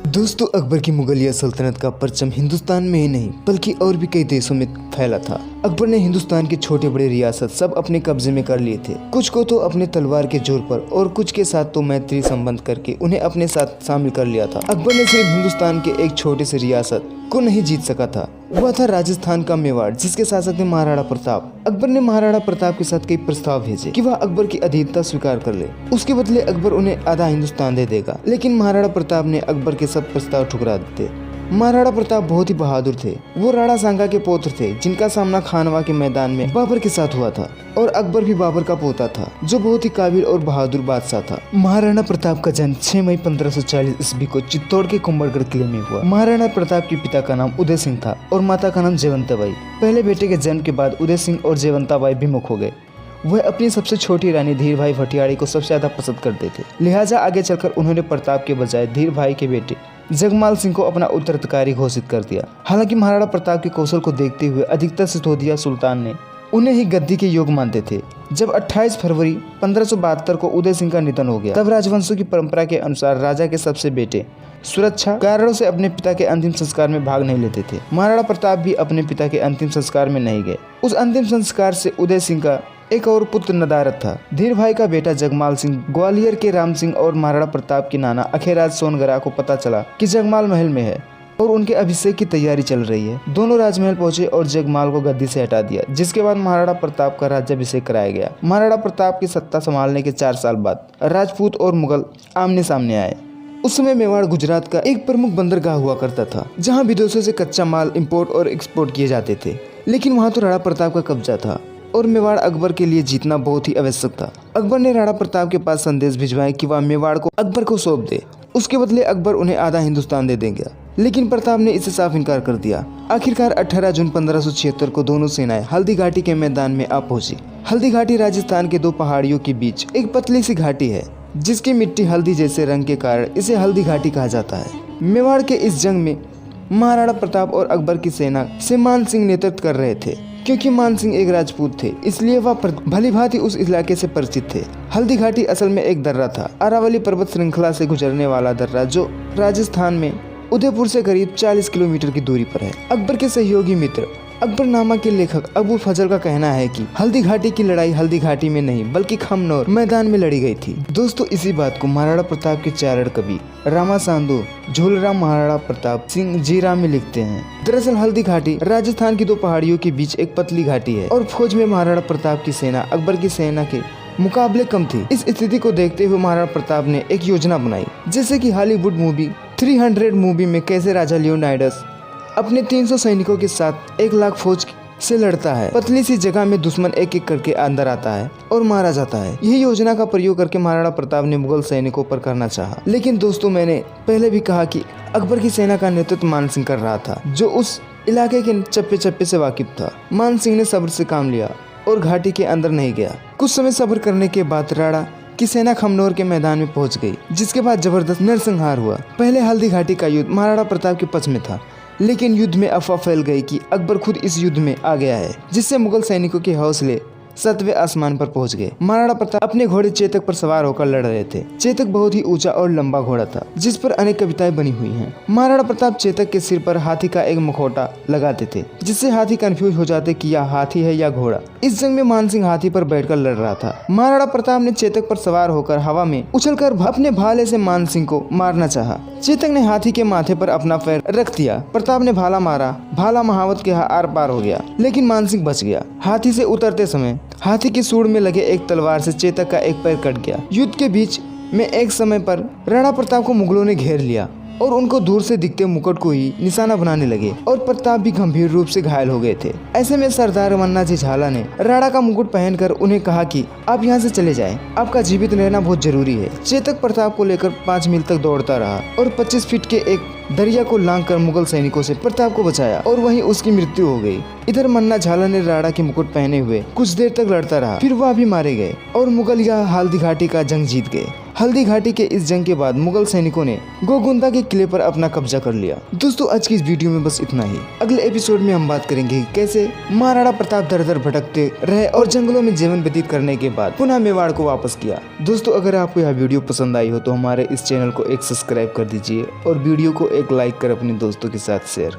दोस्तों, अकबर की मुगलिया सल्तनत का परचम हिंदुस्तान में ही नहीं बल्कि और भी कई देशों में फैला था। अकबर ने हिंदुस्तान के छोटे बड़े रियासत सब अपने कब्जे में कर लिए थे। कुछ को तो अपने तलवार के जोर पर और कुछ के साथ तो मैत्री संबंध करके उन्हें अपने साथ शामिल कर लिया था। अकबर ने सिर्फ हिंदुस्तान के एक छोटे से रियासत को नहीं जीत सका था, वह था राजस्थान का मेवाड़, जिसके शासक थे महाराणा प्रताप। अकबर ने महाराणा प्रताप के साथ कई प्रस्ताव भेजे कि वह अकबर की अधीनता स्वीकार कर ले, उसके बदले अकबर उन्हें आधा हिंदुस्तान दे देगा। लेकिन महाराणा प्रताप ने अकबर के सब प्रस्ताव ठुकरा दिए। महाराणा प्रताप बहुत ही बहादुर थे। वो राणा सांगा के पौत्र थे, जिनका सामना खानवा के मैदान में बाबर के साथ हुआ था, और अकबर भी बाबर का पोता था, जो बहुत ही काबिल और बहादुर बादशाह था। महाराणा प्रताप का जन्म 6 मई 1540 ईस्वी को चित्तौड़ के कुंभलगढ़ किले में हुआ। महाराणा प्रताप के पिता का नाम उदय सिंह था और माता का नाम जयवंताबाई। पहले बेटे के जन्म के बाद उदय सिंह और जयवंताबाई विमुख हो गए। वह अपनी सबसे छोटी रानी धीर भाई भटियाड़ी को सबसे ज्यादा पसंद करते थे, लिहाजा आगे चलकर उन्होंने प्रताप के बजाय धीर भाई के बेटे जगमाल सिंह को अपना उत्तराधिकारी घोषित कर दिया। हालांकि महाराणा प्रताप के कौशल को देखते हुए अधिकतर सिसोदिया सुल्तान ने उन्हें ही गद्दी के योग्य मानते थे। जब 28 फरवरी 1572 को उदय सिंह का निधन हो गया, तब राजवंशों की परंपरा के अनुसार राजा के सबसे बेटे सुरक्षा कारणों से अपने पिता के अंतिम संस्कार में भाग नहीं लेते थे। महाराणा प्रताप भी अपने पिता के अंतिम संस्कार में नहीं गए। उस अंतिम संस्कार से उदय सिंह का एक और पुत्र नदारद था। धीर भाई का बेटा जगमाल सिंह ग्वालियर के राम सिंह और महाराणा प्रताप के नाना अखेराज सोनगरा को पता चला कि जगमाल महल में है और उनके अभिषेक की तैयारी चल रही है। दोनों राजमहल पहुंचे और जगमाल को गद्दी से हटा दिया, जिसके बाद महाराणा प्रताप का राज्याभिषेक कराया गया। महाराणा प्रताप की सत्ता संभालने के 4 साल बाद राजपूत और मुगल आमने सामने आए। उस समय मेवाड़ गुजरात का एक प्रमुख बंदरगाह हुआ करता था, जहाँ विदेशों से कच्चा माल इंपोर्ट और एक्सपोर्ट किए जाते थे। लेकिन वहाँ तो राणा प्रताप का कब्जा था और मेवाड़ अकबर के लिए जीतना बहुत ही आवश्यक था। अकबर ने राणा प्रताप के पास संदेश भिजवाए कि वह मेवाड़ को अकबर को सौंप दे, उसके बदले अकबर उन्हें आधा हिंदुस्तान दे देंगे। लेकिन प्रताप ने इसे साफ इनकार कर दिया। आखिरकार 18 जून 1576 को दोनों सेनाएं हल्दी घाटी के मैदान में आ पहुंची। हल्दी घाटी राजस्थान के 2 पहाड़ियों के बीच एक पतली सी घाटी है, जिसकी मिट्टी हल्दी जैसे रंग के कारण इसे हल्दी घाटी कहा जाता है। मेवाड़ के इस जंग में महाराणा प्रताप और अकबर की सेना से मान सिंह नेतृत्व कर रहे थे। क्योंकि मान सिंह एक राजपूत थे, इसलिए वह भली भांति उस इलाके से परिचित थे। हल्दी घाटी असल में एक दर्रा था, अरावली पर्वत श्रृंखला से गुजरने वाला दर्रा, जो राजस्थान में उदयपुर से करीब 40 किलोमीटर की दूरी पर है। अकबर के सहयोगी मित्र अकबरनामा के लेखक अबू फजल का कहना है कि हल्दी घाटी की लड़ाई हल्दी घाटी में नहीं बल्कि खमनौर मैदान में लड़ी गई थी। दोस्तों, इसी बात को महाराणा प्रताप के चारण कवि रामा सांधो झोलराम महाराणा प्रताप सिंह जीरा में लिखते हैं। दरअसल हल्दी घाटी राजस्थान की 2 पहाड़ियों के बीच एक पतली घाटी है और फौज में महाराणा प्रताप की सेना अकबर की सेना के मुकाबले कम थी। इस स्थिति को देखते हुए महाराणा प्रताप ने एक योजना बनाई, जैसे कि हॉलीवुड मूवी 300 मूवी में कैसे राजा लियोनाइडस अपने 300 सैनिकों के साथ 1 लाख फौज से लड़ता है। पतली सी जगह में दुश्मन एक एक करके अंदर आता है और मारा जाता है। यही योजना का प्रयोग करके महाराणा प्रताप ने मुगल सैनिकों पर करना चाहा। लेकिन दोस्तों, मैंने पहले भी कहा कि अकबर की सेना का नेतृत्व मान सिंह कर रहा था, जो उस इलाके के चप्पे चप्पे से वाकिफ था। मान सिंह ने सब्र से काम लिया और घाटी के अंदर नहीं गया। कुछ समय सब्र करने के बाद राणा की सेना खमनौर के मैदान में पहुंच गई, जिसके बाद जबरदस्त नरसंहार हुआ। पहले हल्दी घाटी का युद्ध महाराणा प्रताप के पक्ष में था, लेकिन युद्ध में अफवाह फैल गई कि अकबर खुद इस युद्ध में आ गया है, जिससे मुगल सैनिकों के हौसले 7वें आसमान पर पहुंच गए। महाराणा प्रताप अपने घोड़े चेतक पर सवार होकर लड़ रहे थे। चेतक बहुत ही ऊंचा और लंबा घोड़ा था, जिस पर अनेक कविताएं बनी हुई हैं। महाराणा प्रताप चेतक के सिर पर हाथी का एक मुखौटा लगाते थे, जिससे हाथी कंफ्यूज हो जाते कि यह हाथी है या घोड़ा। इस जंग में मान सिंह हाथी पर बैठकर लड़ रहा था। महाराणा प्रताप ने चेतक पर सवार होकर हवा में उछलकर अपने भाले से मान सिंह को मारना चाहा। चेतक ने हाथी के माथे पर अपना पैर रख दिया। प्रताप ने भाला मारा, भाला महावत के आर पार हो गया, लेकिन मान सिंह बच गया। हाथी से उतरते समय हाथी की सूंड में लगे एक तलवार से चेतक का एक पैर कट गया। युद्ध के बीच में एक समय पर राणा प्रताप को मुगलों ने घेर लिया और उनको दूर से दिखते मुकुट को ही निशाना बनाने लगे और प्रताप भी गंभीर रूप से घायल हो गए थे। ऐसे में सरदार मन्ना जी झाला ने राणा का मुकुट पहनकर उन्हें कहा कि आप यहाँ से चले जाएं, आपका जीवित रहना बहुत जरूरी है। चेतक प्रताप को लेकर 5 मील तक दौड़ता रहा और 25 फीट के एक दरिया को लांघकर मुगल सैनिकों से प्रताप को बचाया और वहीं उसकी मृत्यु हो गई। इधर मन्ना झाला ने राणा की मुकुट पहने हुए कुछ देर तक लड़ता रहा, फिर वह भी मारे गए और मुगल यह हल्दी घाटी का जंग जीत गए। हल्दी घाटी के इस जंग के बाद मुगल सैनिकों ने गोगुंदा के किले पर अपना कब्जा कर लिया। दोस्तों आज की इस वीडियो में बस इतना ही। अगले एपिसोड में हम बात करेंगे कि कैसे महाराणा प्रताप दर दर भटकते रहे और जंगलों में जीवन व्यतीत करने के बाद पुनः मेवाड़ को वापस किया। दोस्तों अगर आपको यह वीडियो पसंद आई हो तो हमारे इस चैनल को एक सब्सक्राइब कर दीजिए और वीडियो को एक लाइक कर अपने दोस्तों के साथ शेयर।